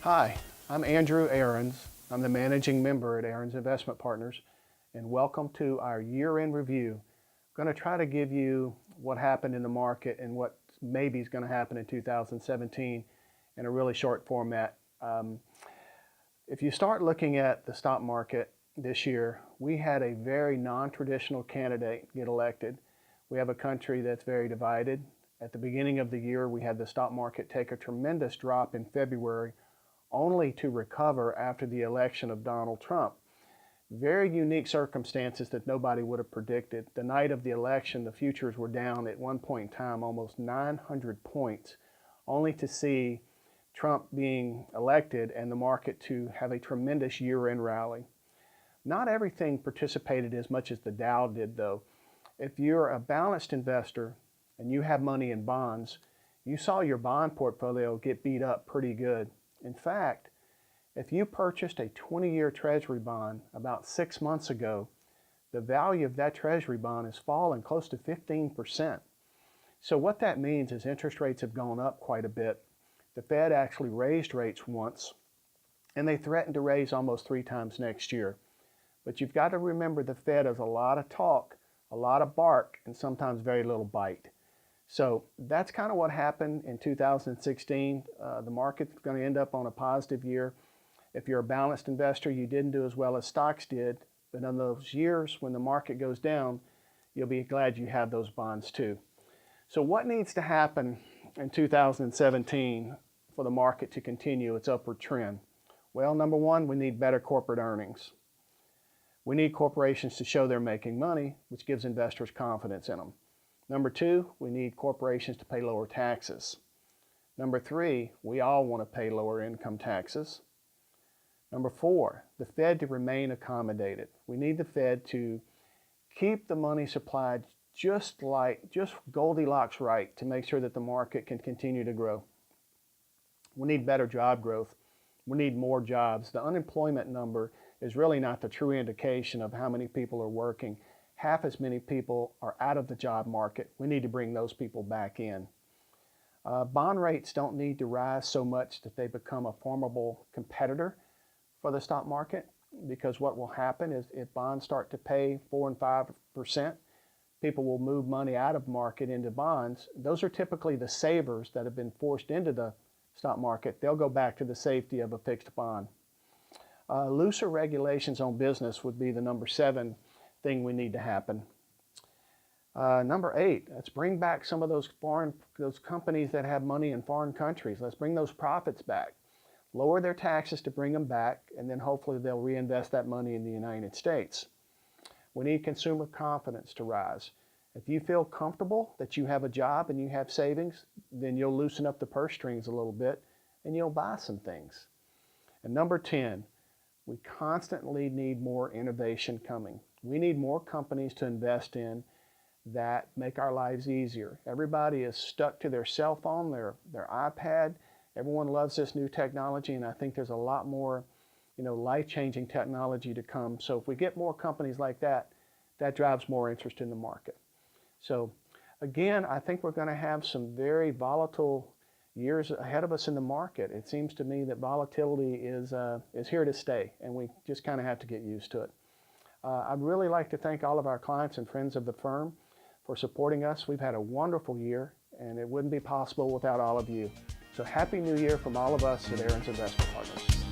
Hi, I'm Andrew Ahrens. I'm the managing member at Ahrens Investment Partners, and welcome to our year-end review. I'm going to try to give you what happened in the market and what maybe is going to happen in 2017 in a really short format. If you start looking at the stock market this year, we had a very non-traditional candidate get elected. We have a country that's very divided. At the beginning of the year, we had the stock market take a tremendous drop in February, only to recover after the election of Donald Trump. Very unique circumstances that nobody would have predicted. The night of the election, the futures were down at one point in time almost 900 points, only to see Trump being elected and the market to have a tremendous year-end rally. Not everything participated as much as the Dow did, though. If you're a balanced investor and you have money in bonds, you saw your bond portfolio get beat up pretty good. In fact, if you purchased a 20-year Treasury bond about 6 months ago, the value of that Treasury bond has fallen close to 15%. So what that means is interest rates have gone up quite a bit. The Fed actually raised rates once, and they threatened to raise almost 3 times next year. But you've got to remember the Fed has a lot of talk, a lot of bark, and sometimes very little bite. So that's kind of what happened in 2016. The market's going to end up on a positive year. If you're a balanced investor, you didn't do as well as stocks did, but in those years when the market goes down, you'll be glad you have those bonds too. So what needs to happen in 2017 for the market to continue its upward trend? Well, number one, we need better corporate earnings. We need corporations to show they're making money, which gives investors confidence in them. Number two, we need corporations to pay lower taxes. Number three, we all want to pay lower income taxes. Number four, the Fed to remain accommodated. We need the Fed to keep the money supplied just Goldilocks right to make sure that the market can continue to grow. We need better job growth. We need more jobs. The unemployment number is really not the true indication of how many people are working. Half as many people are out of the job market. We need to bring those people back in. Bond rates don't need to rise so much that they become a formidable competitor for the stock market, because what will happen is if bonds start to pay 4 and 5%, people will move money out of market into bonds. Those are typically the savers that have been forced into the stock market. They'll go back to the safety of a fixed bond. Looser regulations on business would be the number 7 thing we need to happen. Number 8, let's bring back some of those companies that have money in foreign countries. Let's bring those profits back. Lower their taxes to bring them back, and then hopefully they'll reinvest that money in the United States. We need consumer confidence to rise. If you feel comfortable that you have a job and you have savings, then you'll loosen up the purse strings a little bit and you'll buy some things. And number 10, we constantly need more innovation coming. We need more companies to invest in that make our lives easier. Everybody is stuck to their cell phone, their iPad. Everyone loves this new technology, and I think there's a lot more, life-changing technology to come. So if we get more companies like that, that drives more interest in the market. So again, I think we're going to have some very volatile years ahead of us in the market. It seems to me that volatility is here to stay, and we just kind of have to get used to it. I'd really like to thank all of our clients and friends of the firm for supporting us. We've had a wonderful year, and it wouldn't be possible without all of you. So Happy New Year from all of us at Ahrens Investment Partners.